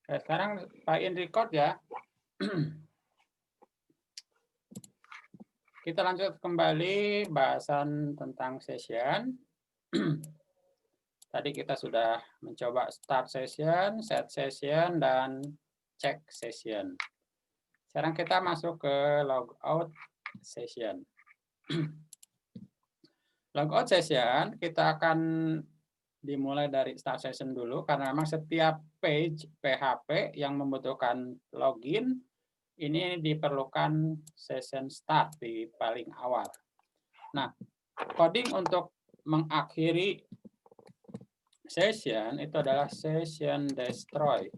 Oke, sekarang Pak In record ya. Kita lanjut kembali bahasan tentang session. Tadi kita sudah mencoba start session, set session, dan check session. Sekarang kita masuk ke logout session. Logout session kita akan dimulai dari start session dulu karena memang setiap page PHP yang membutuhkan login ini diperlukan session start di paling awal. Nah, coding untuk mengakhiri session itu adalah session destroy.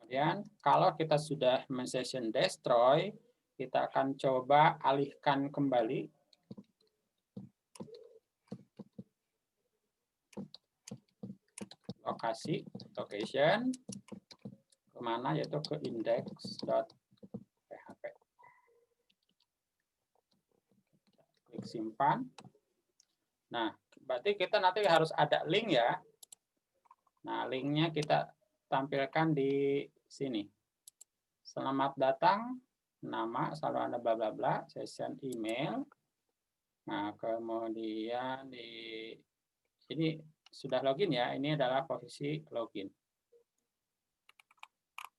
Kemudian kalau kita sudah men-session destroy, kita akan coba alihkan kembali location kemana, yaitu ke index.php. Klik simpan. Nah, berarti kita nanti harus ada link ya. Nah, linknya kita tampilkan di sini. Selamat datang, nama selalu ada bla bla bla, session email. Nah, kemudian di sini sudah login ya, ini adalah posisi login.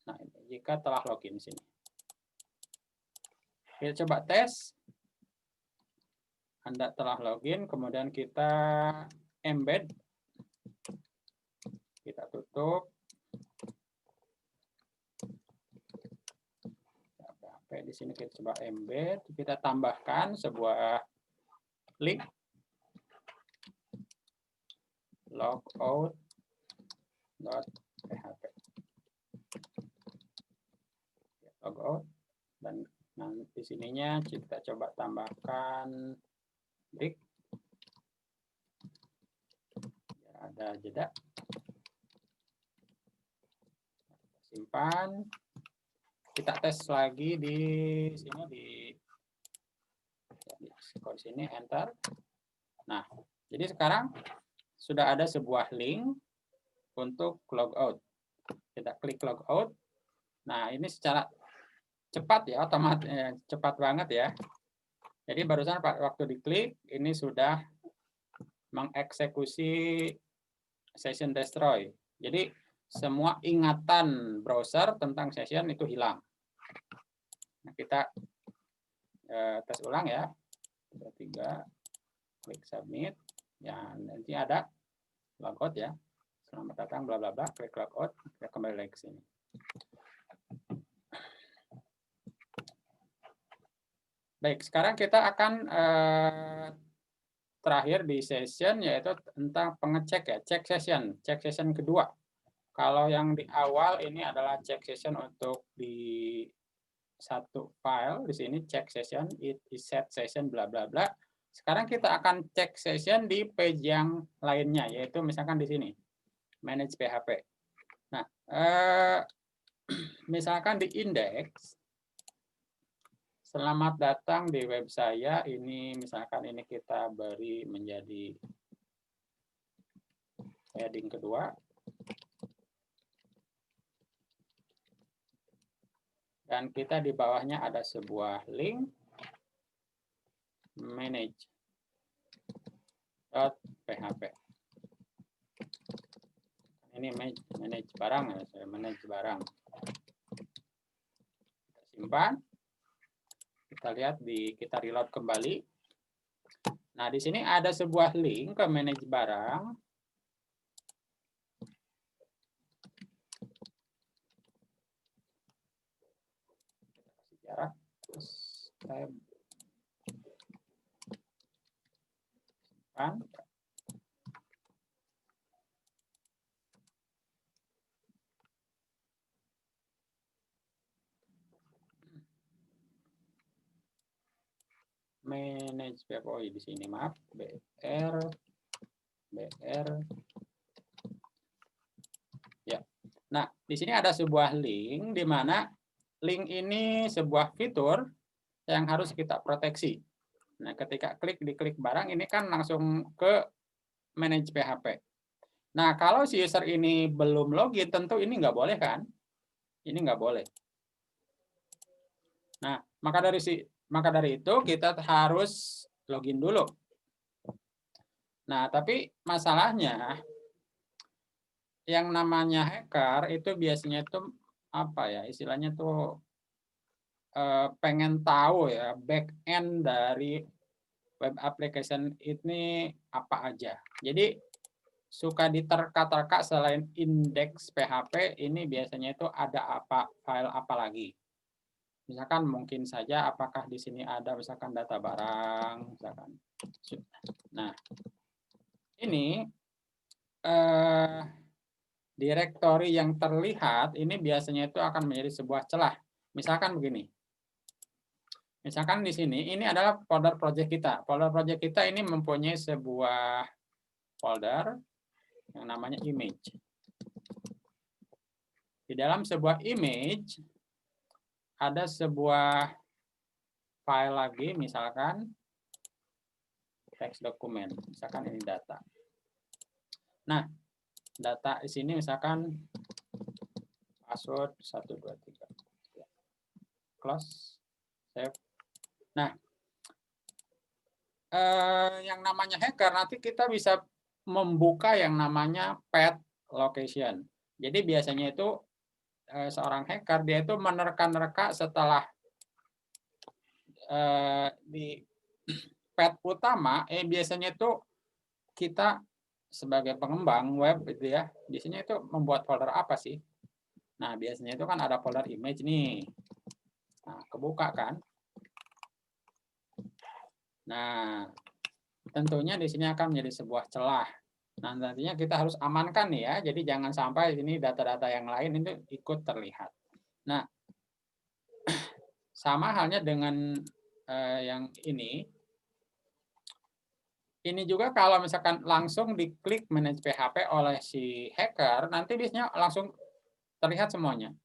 Nah, jika telah login sini. Kita coba tes. Anda telah login, kemudian kita embed. Kita tutup. Di sini kita coba embed, kita tambahkan sebuah link logout.php. Logout, dan nanti sininya kita coba tambahkan break. Ada jeda. Simpan. Kita tes lagi di sini di sini enter. Nah, jadi sekarang sudah ada sebuah link untuk logout. Kita klik logout. Nah, ini secara cepat ya, otomatis cepat banget ya. Jadi barusan waktu diklik ini sudah mengeksekusi session destroy. Jadi semua ingatan browser tentang session itu hilang. Nah, kita tes ulang ya. 3, klik submit. Ya, nanti ada logout ya. Selamat datang bla bla bla, klik logout, kita kembali lagi ke sini. Baik, sekarang kita akan terakhir di session yaitu tentang pengecek ya, check session kedua. Kalau yang di awal ini adalah check session untuk di satu file, di sini check session, it is set session bla bla bla. Sekarang kita akan check session di page yang lainnya, yaitu misalkan di sini, manage PHP. Nah, misalkan di index, selamat datang di web saya, ini misalkan ini kita beri menjadi heading kedua. Dan kita di bawahnya ada sebuah link manage.php. Ini manage barang ya, saya manage barang. Kita simpan. Kita lihat kita reload kembali. Nah, di sini ada sebuah link ke manage barang. Jarak, terus tab, simpan. Manage PHP di sini, maaf, BR. Ya. Nah, di sini ada sebuah link di mana link ini sebuah fitur yang harus kita proteksi. Nah, ketika diklik barang, ini kan langsung ke manage PHP. Nah, kalau si user ini belum login, tentu ini nggak boleh kan? Ini nggak boleh. Nah, maka dari itu kita harus login dulu. Nah, tapi masalahnya yang namanya hacker itu biasanya itu apa ya? Istilahnya tuh pengen tahu ya back end dari web application ini apa aja. Jadi suka diterka-terka selain indeks PHP ini biasanya itu ada apa file apa lagi. Misalkan mungkin saja apakah di sini ada misalkan data barang misalkan. Nah, ini direktori yang terlihat ini biasanya itu akan menjadi sebuah celah. Misalkan begini. Misalkan di sini, ini adalah folder project kita. Folder project kita ini mempunyai sebuah folder yang namanya image. Di dalam sebuah image, ada sebuah file lagi, misalkan teks dokumen. Misalkan ini data. Nah, data di sini misalkan password 123. Close, save. Nah, yang namanya hacker nanti kita bisa membuka yang namanya path location. Jadi biasanya itu seorang hacker dia itu menerka-nerka setelah di path utama, biasanya itu kita sebagai pengembang web gitu ya, biasanya itu membuat folder apa sih? Nah, biasanya itu kan ada folder image nih. Nah, kebuka kan? Nah, tentunya di sini akan menjadi sebuah celah. Nah, nantinya kita harus amankan nih ya. Jadi jangan sampai ini data-data yang lain itu ikut terlihat. Nah, sama halnya dengan yang ini. Ini juga kalau misalkan langsung diklik manage PHP oleh si hacker, nanti biasanya langsung terlihat semuanya.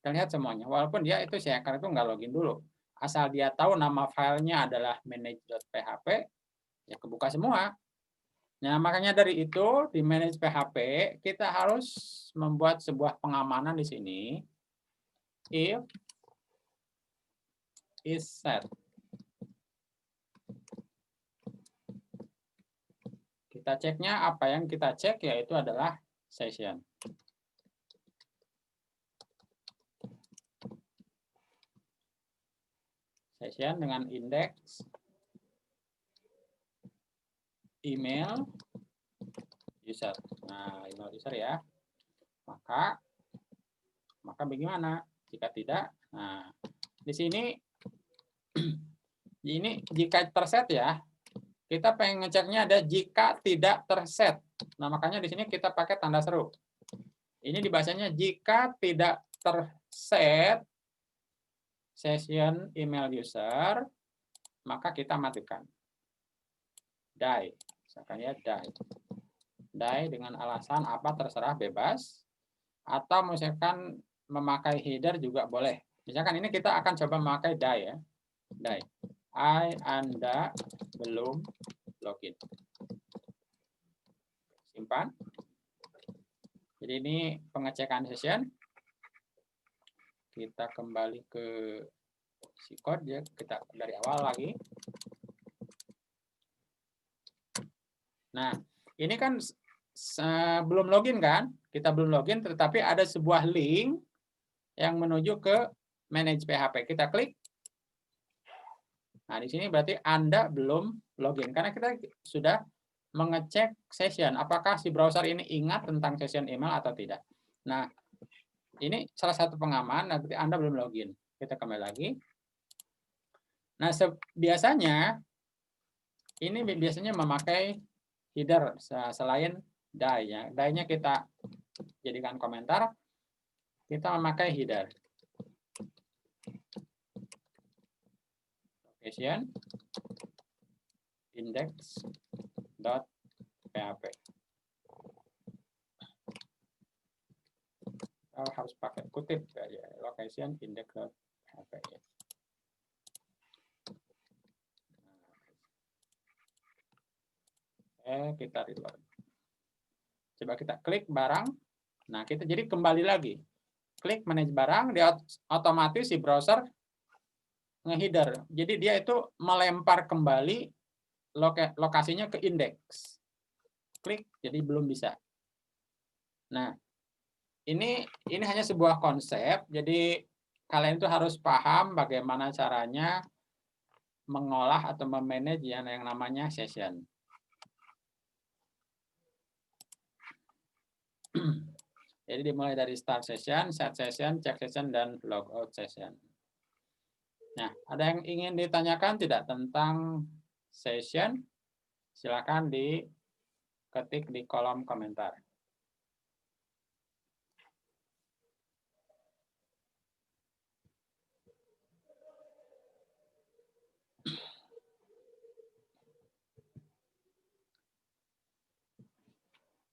Terlihat semuanya. Walaupun dia itu si hacker itu nggak login dulu. Asal dia tahu nama filenya adalah manage.php, ya kebuka semua. Nah, makanya dari itu di manage PHP kita harus membuat sebuah pengamanan di sini. If is set. Kita ceknya apa yang kita cek yaitu adalah session. Session dengan indeks email user. Nah, email user ya. Maka bagaimana? Jika tidak, nah di sini ini jika terset ya, kita pengen ngeceknya ada jika tidak terset. Nah, makanya di sini kita pakai tanda seru. Ini dibacanya jika tidak terset session email user, maka kita matikan. Die. Misalkan ya die. Die dengan alasan apa terserah bebas. Atau misalkan memakai header juga boleh. Misalkan ini kita akan coba memakai die ya. Die. Anda belum login. Simpan. Jadi ini pengecekan session. Kita kembali ke si code ya, kita dari awal lagi. Nah, ini kan belum login kan? Kita belum login, tetapi ada sebuah link yang menuju ke manage PHP. Kita klik. Nah, di sini berarti Anda belum login. Karena kita sudah mengecek session. Apakah si browser ini ingat tentang session email atau tidak. Nah, ini salah satu pengaman. Berarti Anda belum login. Kita kembali lagi. Nah, biasanya ini biasanya memakai header selain die. Ya. Die-nya kita jadikan komentar. Kita memakai header. Location index.php. Harus pakai kutip ya, location index.php. kita reload. Coba kita klik barang. Nah, kita jadi kembali lagi. Klik manage barang, dia otomatis si browser nge-header. Jadi dia itu melempar kembali lokasinya ke indeks. Klik, jadi belum bisa. Nah, ini hanya sebuah konsep. Jadi kalian itu harus paham bagaimana caranya mengolah atau memanage yang namanya session. Jadi dimulai dari start session, set session, check session, dan logout session. Nah, ada yang ingin ditanyakan tidak tentang session? Silakan diketik di kolom komentar.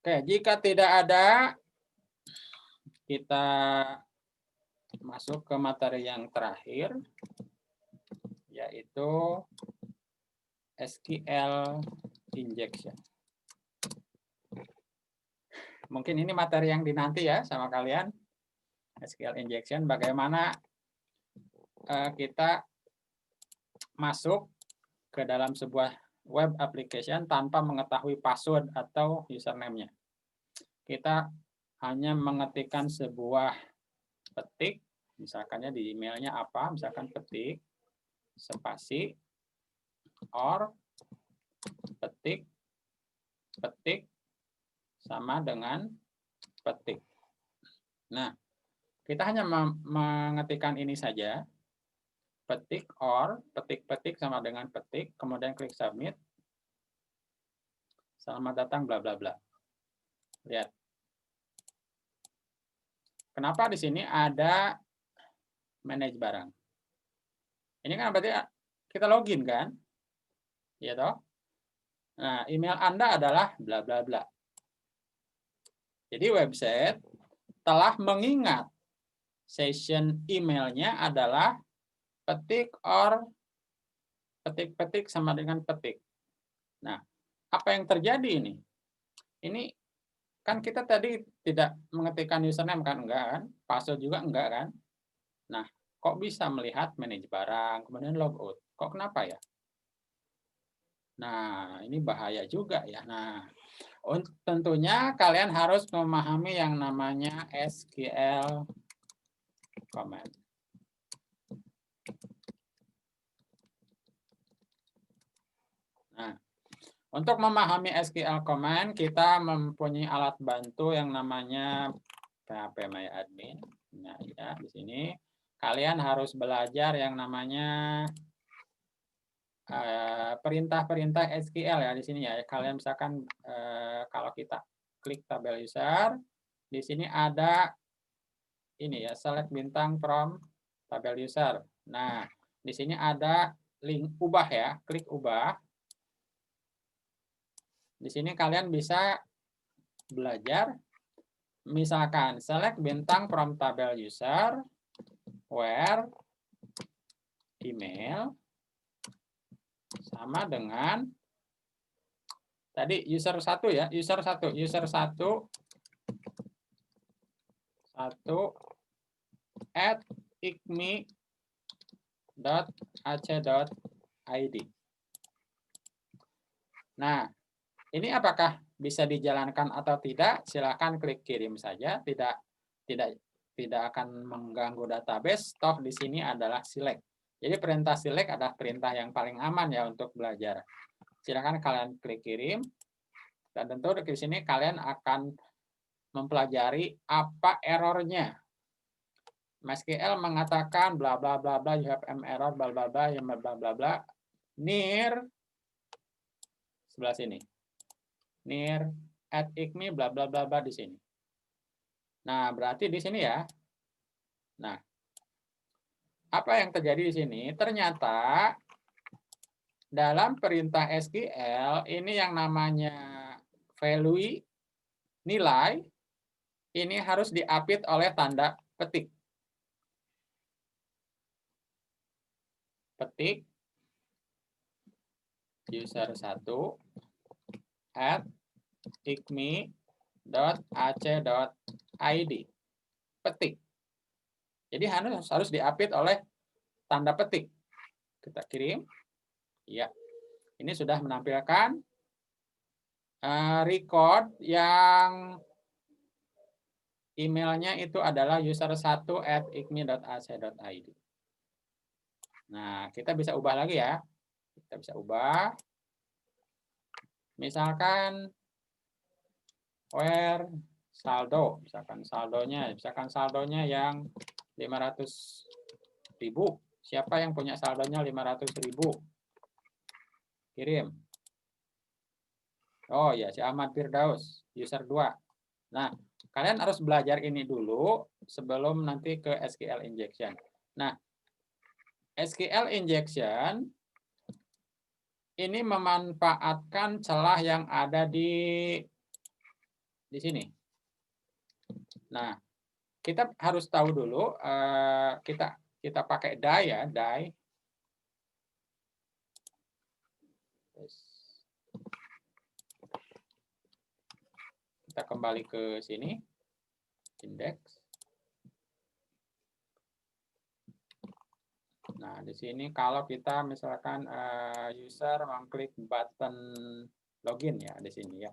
Oke, jika tidak ada, kita masuk ke materi yang terakhir, yaitu SQL injection. Mungkin ini materi yang dinanti ya sama kalian. SQL injection, bagaimana kita masuk ke dalam sebuah web application tanpa mengetahui password atau username-nya. Kita hanya mengetikkan sebuah petik, misalkannya di emailnya apa, misalkan petik, spasi, or, petik, sama dengan petik. Nah, kita hanya mengetikkan ini saja, petik, or, petik sama dengan petik, kemudian klik submit. Selamat datang, bla bla bla. Lihat. Kenapa di sini ada manage barang? Ini kan berarti kita login kan? Ya toh? Nah, email Anda adalah bla bla bla. Jadi website telah mengingat session emailnya adalah petik or petik sama dengan petik. Nah, apa yang terjadi ini? Ini kan kita tadi tidak mengetikkan username kan? Enggak kan? Password juga enggak kan? Nah, kok bisa melihat manage barang, kemudian logout? Kok kenapa ya? Nah, ini bahaya juga ya. Nah, tentunya kalian harus memahami yang namanya SQL command. Nah, untuk memahami SQL command, kita mempunyai alat bantu yang namanya phpMyAdmin. Nah, ya, di sini kalian harus belajar yang namanya perintah-perintah SQL ya di sini ya. Kalian misalkan kalau kita klik tabel user, di sini ada ini ya, select bintang from tabel user. Nah, di sini ada link ubah ya, klik ubah. Di sini kalian bisa belajar, misalkan select bintang from tabel user, where email sama dengan tadi user 1 ya, user 1 at ikmi.ac.id. Nah, ini apakah bisa dijalankan atau tidak? Silakan klik kirim saja, tidak akan mengganggu database. Toh di sini adalah select. Jadi perintah select adalah perintah yang paling aman ya untuk belajar. Silakan kalian klik kirim. Dan tentu di sini kalian akan mempelajari apa errornya. MySQL mengatakan bla bla bla bla, you have error bla bla bla, yang bla bla bla near sebelah sini. Near at ikmi bla bla bla bla di sini. Nah, berarti di sini ya. Nah, apa yang terjadi di sini? Ternyata dalam perintah SQL ini yang namanya value nilai ini harus diapit oleh tanda petik. Petik user 1 @icmi.ac.id. Petik. Jadi harus diapit oleh tanda petik. Kita kirim. Ya. Ini sudah menampilkan record yang emailnya itu adalah user1@icmi.ac.id. Nah, kita bisa ubah lagi ya. Kita bisa ubah. Misalkan where saldo, misalkan saldonya yang 500.000. Siapa yang punya saldonya 500.000? Kirim. Oh ya, si Ahmad Firdaus, user 2. Nah, kalian harus belajar ini dulu sebelum nanti ke SQL injection. Nah, SQL injection ini memanfaatkan celah yang ada di sini. Nah, kita harus tahu dulu, kita pakai die ya, die. Kita kembali ke sini, index. Nah, di sini kalau kita misalkan user mengklik button login ya, di sini ya.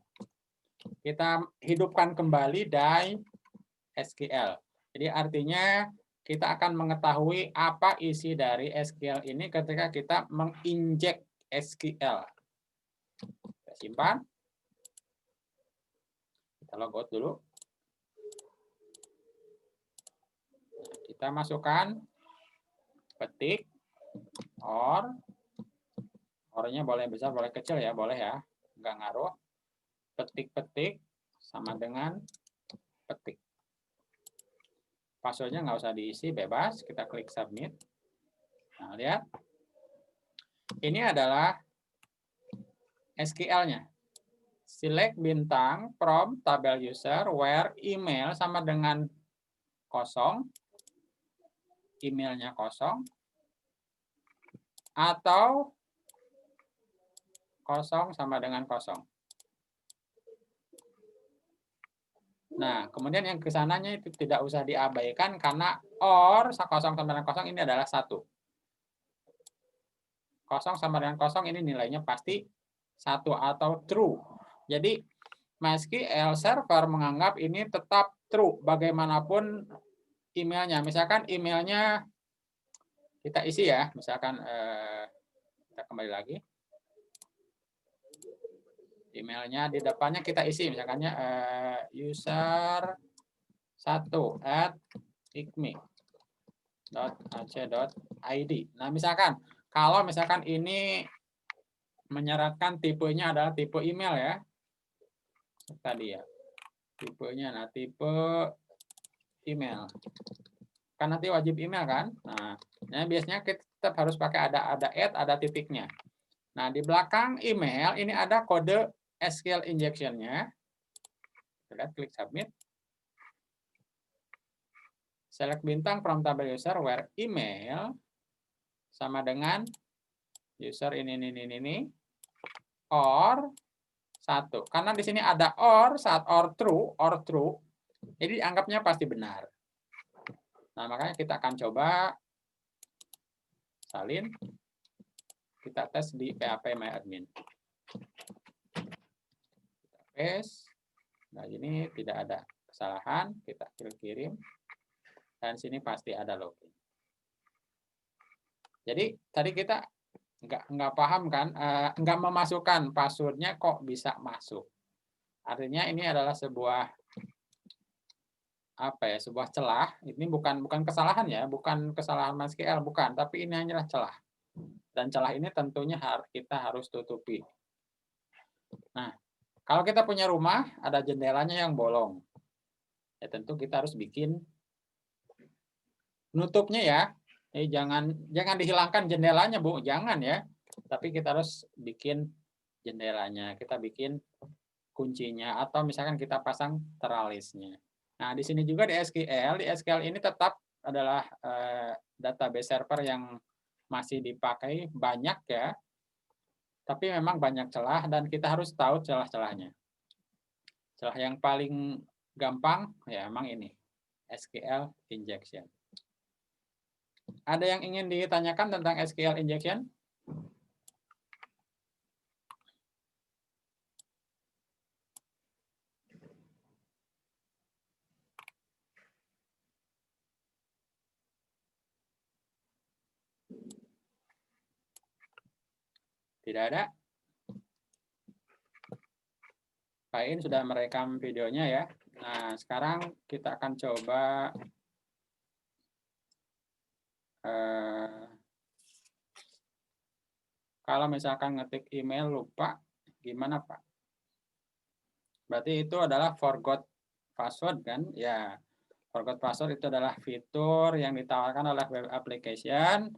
Kita hidupkan kembali die SQL. Jadi artinya kita akan mengetahui apa isi dari SQL ini ketika kita menginjek SQL. Kita simpan. Kita logout dulu. Kita masukkan petik ornya boleh besar, boleh kecil ya, boleh ya, nggak ngaruh. Petik-petik sama dengan petik. Passwordnya nggak usah diisi, bebas. Kita klik submit. Nah, lihat. Ini adalah SQL-nya. Select bintang from tabel user where email sama dengan kosong. Emailnya kosong. Atau kosong sama dengan kosong. Nah, kemudian yang kesananya itu tidak usah diabaikan karena or kosong sama dengan kosong ini adalah 1. Kosong sama dengan kosong ini nilainya pasti 1 atau true. Jadi MySQL server menganggap ini tetap true bagaimanapun emailnya. Misalkan emailnya kita isi ya, misalkan kita kembali lagi. Emailnya di depannya kita isi, misalkannya user1@icmi.ac.id. Nah, misalkan kalau misalkan ini menyarankan tipenya adalah tipe email ya. Tadi ya. Tipenya, nah tipe email. Kan nanti wajib email kan? Nah, biasanya kita tetap harus pakai ada add, ada titiknya. Nah, di belakang email ini ada kode SQL injection-nya. Kita lihat, klik submit. Select bintang from tabel user where email sama dengan user ini or 1. Karena di sini ada or, saat or true, jadi anggapnya pasti benar. Nah, makanya kita akan coba salin. Kita tes di phpMyAdmin. Kita paste. Nah, ini tidak ada kesalahan. Kita kirim. Dan sini pasti ada login. Jadi tadi kita nggak paham kan, nggak memasukkan passwordnya kok bisa masuk. Artinya ini adalah sebuah sebuah celah. Ini bukan kesalahan ya, bukan kesalahan MySQL, bukan, tapi ini hanyalah celah. Dan celah ini tentunya kita harus tutupi. Nah, kalau kita punya rumah ada jendelanya yang bolong, ya tentu kita harus bikin nutupnya ya. Jangan dihilangkan jendelanya, Bu. Jangan ya. Tapi kita harus bikin jendelanya, kita bikin kuncinya, atau misalkan kita pasang teralisnya. Nah, di sini juga di SQL ini tetap adalah database server yang masih dipakai banyak ya. Tapi memang banyak celah dan kita harus tahu celah-celahnya. Celah yang paling gampang ya emang ini, SQL injection. Ada yang ingin ditanyakan tentang SQL injection? Tidak ada? Pak In sudah merekam videonya ya. Nah, sekarang kita akan coba kalau misalkan ngetik email lupa, gimana Pak? Berarti itu adalah forgot password kan? Ya, forgot password itu adalah fitur yang ditawarkan oleh web application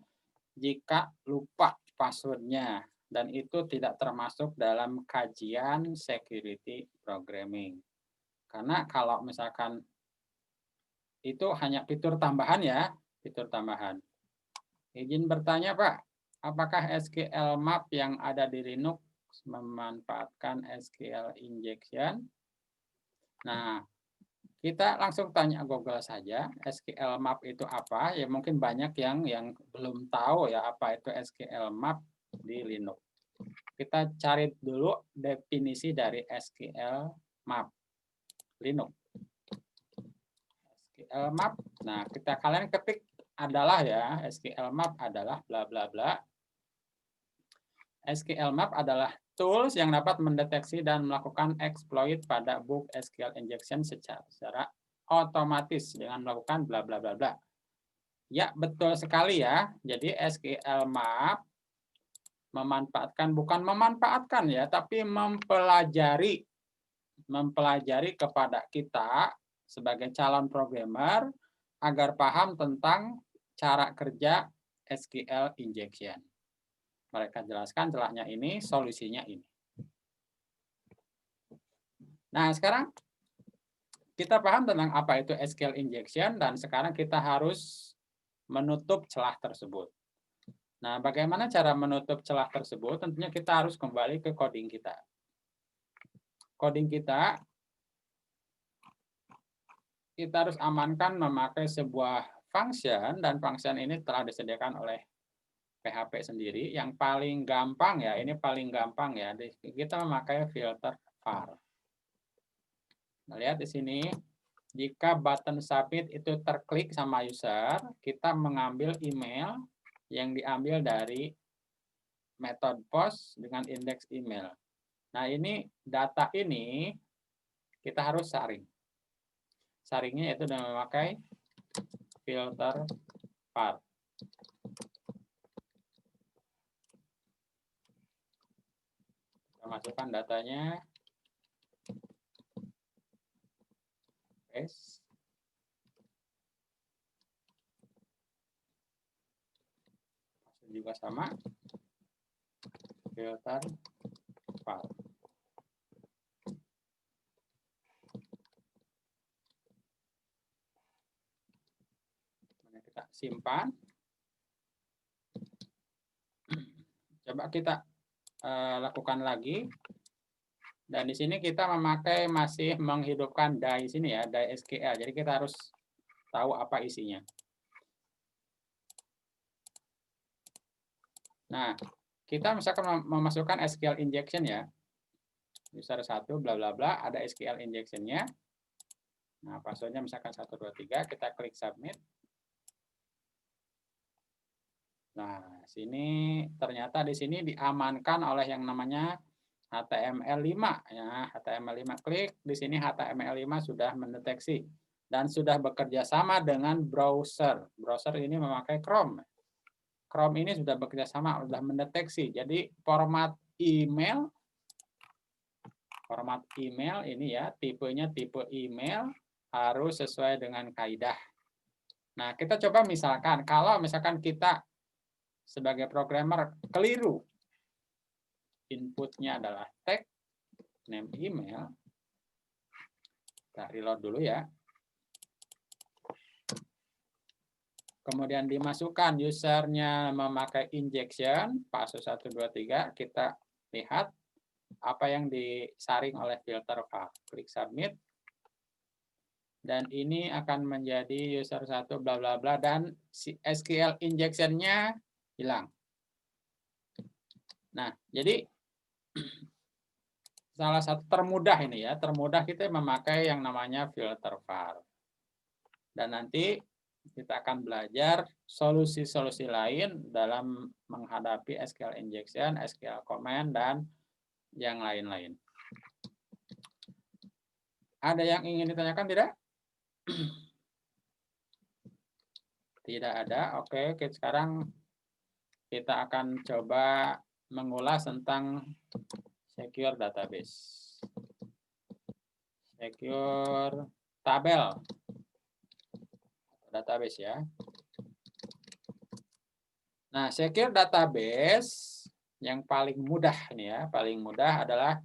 jika lupa passwordnya. Dan itu tidak termasuk dalam kajian security programming. Karena kalau misalkan itu hanya fitur tambahan ya, fitur tambahan. Izin bertanya Pak, apakah SQL map yang ada di Linux memanfaatkan SQL injection? Nah, kita langsung tanya Google saja, SQL map itu apa? Ya mungkin banyak yang belum tahu ya apa itu SQL map di Linux. Kita cari dulu definisi dari SQL map Linux. SQL map. Nah, kalian ketik adalah ya, SQL map adalah bla bla bla. SQL map adalah tools yang dapat mendeteksi dan melakukan exploit pada book SQL injection secara otomatis dengan melakukan bla bla bla bla. Ya, betul sekali ya. Jadi SQL map bukan memanfaatkan ya, tapi mempelajari kepada kita sebagai calon programmer agar paham tentang cara kerja SQL injection. Mereka jelaskan celahnya ini, solusinya ini. Nah, sekarang kita paham tentang apa itu SQL injection dan sekarang kita harus menutup celah tersebut. Nah, bagaimana cara menutup celah tersebut? Tentunya kita harus kembali ke coding kita. Coding kita harus amankan memakai sebuah function dan function ini telah disediakan oleh PHP sendiri. Yang paling gampang ya, ini paling gampang ya, kita memakai filter var. Nah, lihat di sini, jika button submit itu terklik sama user, kita mengambil email yang diambil dari metode post dengan indeks email. Nah, ini data ini kita harus saring. Saringnya yaitu dengan memakai filter var. Kita masukkan datanya. Paste. Juga sama filter var. Kita simpan. Coba kita lakukan lagi. Dan di sini kita masih menghidupkan die sini ya, die SQL. Jadi kita harus tahu apa isinya. Nah, kita misalkan memasukkan SQL injection ya. User 1 bla bla bla, ada SQL injection-nya. Nah, passwordnya misalkan 123, kita klik submit. Nah, sini ternyata di sini diamankan oleh yang namanya HTML5 ya. HTML5 klik, di sini HTML5 sudah mendeteksi dan sudah bekerja sama dengan browser. Browser ini memakai Chrome. Chrome ini sudah bekerja sama, sudah mendeteksi. Jadi format email ini ya, tipenya tipe email harus sesuai dengan kaidah. Nah, kita coba misalkan, kalau misalkan kita sebagai programmer keliru, inputnya adalah tag, name email, kita reload dulu ya. Kemudian dimasukkan usernya memakai injection, password 123, kita lihat apa yang disaring oleh filter var. Klik submit. Dan ini akan menjadi user 1 bla bla bla dan SQL injection-nya hilang. Nah, jadi salah satu termudah ini ya, termudah kita memakai yang namanya filter var. Dan nanti kita akan belajar solusi-solusi lain dalam menghadapi SQL injection, SQL command, dan yang lain-lain. Ada yang ingin ditanyakan tidak? Tidak ada. Oke, sekarang kita akan coba mengulas tentang secure database. Secure tabel. Database ya. Nah, secure database yang paling mudah nih ya, paling mudah adalah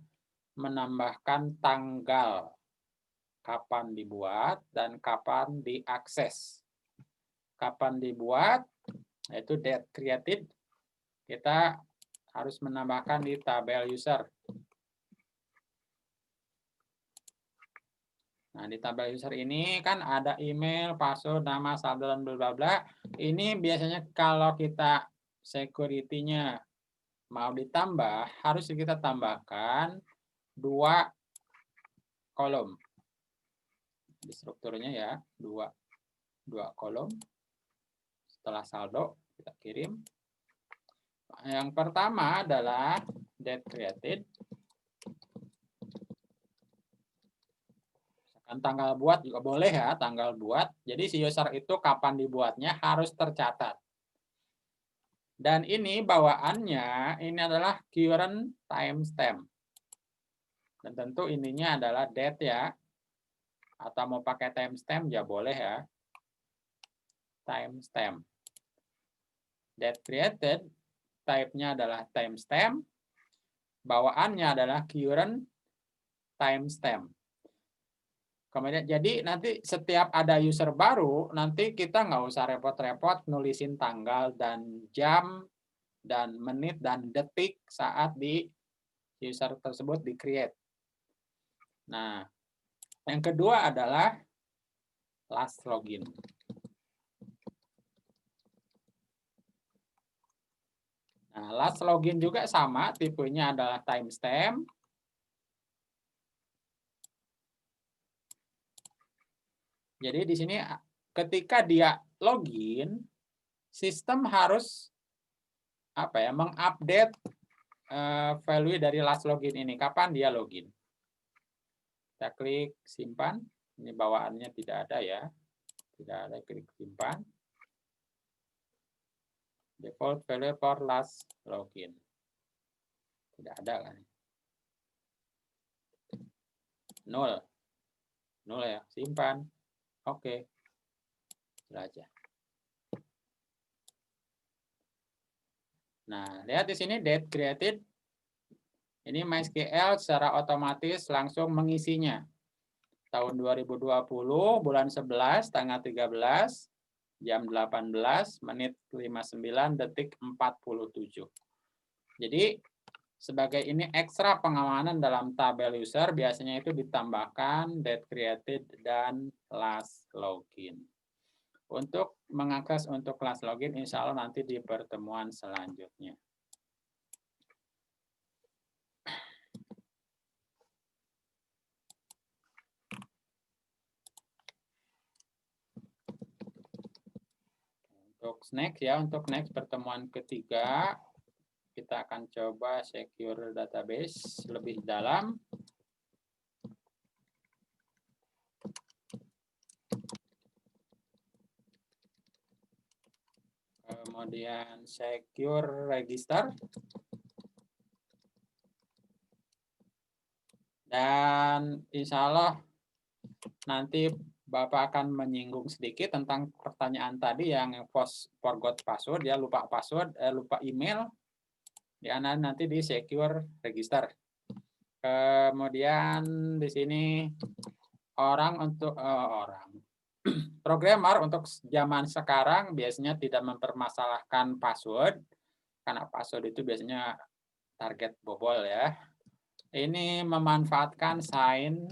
menambahkan tanggal kapan dibuat dan kapan diakses. Kapan dibuat, yaitu date created, kita harus menambahkan di tabel user. Nah, di tabel user ini kan ada email, password, nama, saldo, dan bla bla bla. Ini biasanya kalau kita security-nya mau ditambah, harus kita tambahkan 2 kolom. Di strukturnya ya, 2 kolom. Setelah saldo, kita kirim. Yang pertama adalah date created. Misalkan tanggal buat juga boleh ya, tanggal buat. Jadi si user itu kapan dibuatnya harus tercatat. Dan ini bawaannya, ini adalah current timestamp. Dan tentu ininya adalah date ya. Atau mau pakai timestamp ya boleh ya. Timestamp. Date created, type-nya adalah timestamp. Bawaannya adalah current timestamp. Kemudian jadi nanti setiap ada user baru, nanti kita nggak usah repot-repot nulisin tanggal dan jam dan menit dan detik saat di user tersebut di-create. Nah, yang kedua adalah last login. Nah, last login juga sama, tipenya adalah timestamp. Jadi di sini ketika dia login, sistem harus mengupdate value dari last login ini. Kapan dia login? Kita klik simpan. Ini bawaannya tidak ada ya. Tidak ada, klik simpan. Default value for last login. Tidak ada kan? 0. 0 ya, simpan. Oke. Sudah aja. Nah, lihat di sini date created. Ini MySQL secara otomatis langsung mengisinya. Tahun 2020, bulan 11, tanggal 13, jam 18, menit 59, detik 47. Jadi, sebagai ini ekstra pengamanan dalam tabel user, biasanya itu ditambahkan date created dan last login. Untuk mengakses untuk last login, insya Allah nanti di pertemuan selanjutnya. Untuk next pertemuan ketiga, kita akan coba secure database lebih dalam. Kemudian secure register. Dan insya Allah nanti Bapak akan menyinggung sedikit tentang pertanyaan tadi yang forgot password, ya lupa password, lupa email, ya nanti di secure register. Kemudian di sini programmer untuk zaman sekarang biasanya tidak mempermasalahkan password, karena password itu biasanya target bobol ya. Ini memanfaatkan sign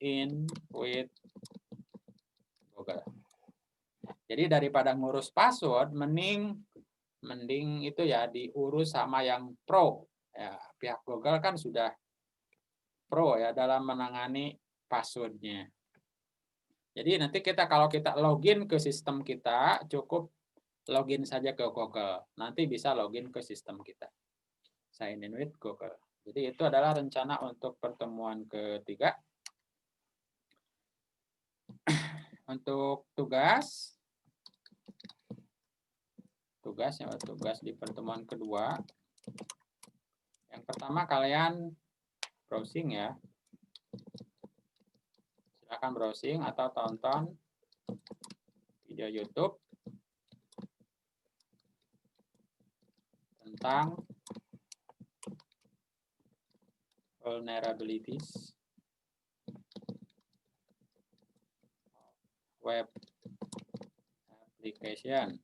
in with Google. Jadi daripada ngurus password, mending itu ya diurus sama yang pro. Ya, pihak Google kan sudah pro ya dalam menangani passwordnya. Jadi nanti kalau kita login ke sistem kita, cukup login saja ke Google. Nanti bisa login ke sistem kita. Sign in with Google. Jadi itu adalah rencana untuk pertemuan ketiga. Untuk tugas di pertemuan kedua. Yang pertama kalian browsing ya. Silakan browsing atau tonton video YouTube tentang vulnerabilities web application.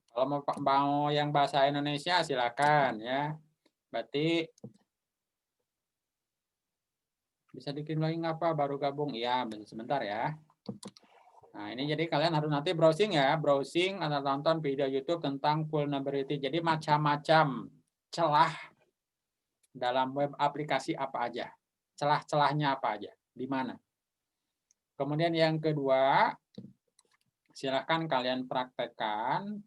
Kalau mau yang bahasa Indonesia silakan ya. Berarti bisa bikin lagi apa baru gabung? Iya, sebentar ya. Nah, ini jadi kalian harus nanti browsing ya, browsing atau tonton video YouTube tentang vulnerability. Jadi macam-macam celah dalam web aplikasi apa aja. Celah-celahnya apa aja, di mana. Kemudian yang kedua, silakan kalian praktekkan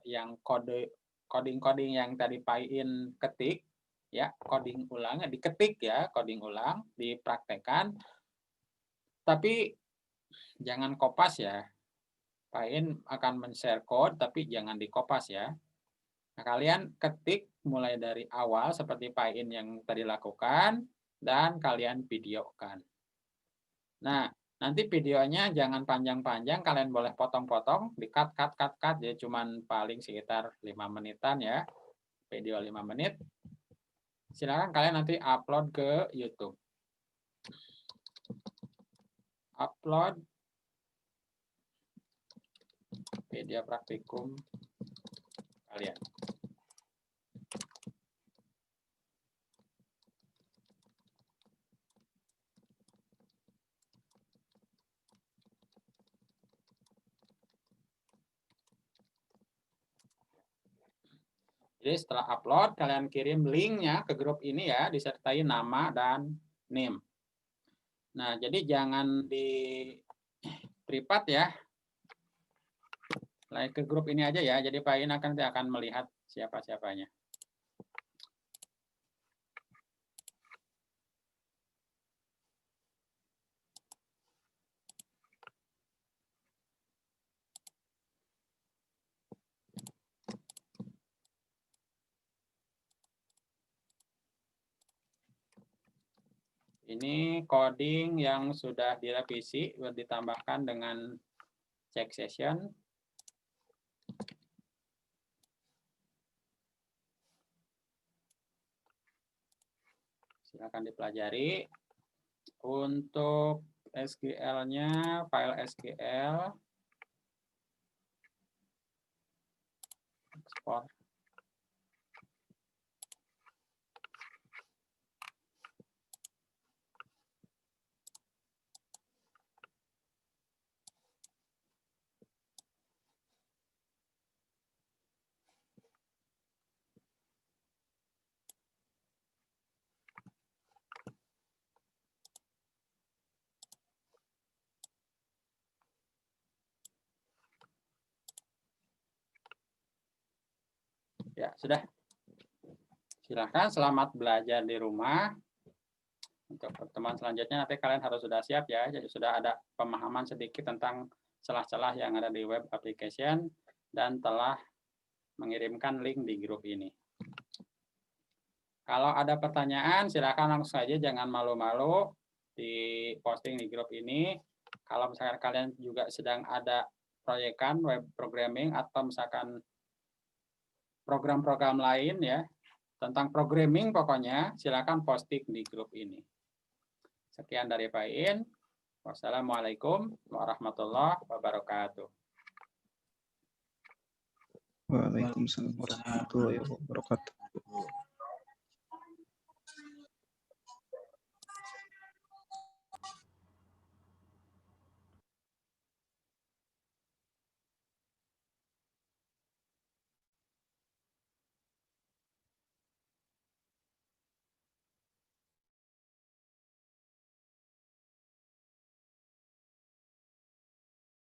yang coding-coding yang tadi Pak In ketik, ya, coding ulang, diketik ya, coding ulang, dipraktekkan. Tapi jangan kopas ya. Pak In akan men-share code, tapi jangan dikopas ya. Nah, kalian ketik mulai dari awal seperti Pak In yang tadi lakukan, dan kalian videokan. Nah, nanti videonya jangan panjang-panjang, kalian boleh potong-potong, di-cut, jadi cuman paling sekitar 5 menitan ya, video 5 menit. Silakan kalian nanti upload ke YouTube. Upload video praktikum kalian. Jadi setelah upload, kalian kirim linknya ke grup ini ya, disertai nama dan name. Nah, jadi jangan di privat ya. Like ke grup ini aja ya, jadi Pak In akan melihat siapa-siapanya. Ini coding yang sudah direvisi, ditambahkan dengan check session. Silakan dipelajari. Untuk SQL-nya, file SQL, ekspor. Ya, sudah. Silahkan, selamat belajar di rumah. Untuk pertemuan selanjutnya nanti kalian harus sudah siap ya. Jadi sudah ada pemahaman sedikit tentang celah-celah yang ada di web application dan telah mengirimkan link di grup ini. Kalau ada pertanyaan, silakan langsung saja, jangan malu-malu di posting di grup ini. Kalau misalkan kalian juga sedang ada proyekan web programming atau misalkan program-program lain ya, tentang programming pokoknya, silakan posting di grup ini. Sekian dari Pak In. Wassalamualaikum warahmatullahi wabarakatuh. Waalaikumsalam warahmatullahi wabarakatuh.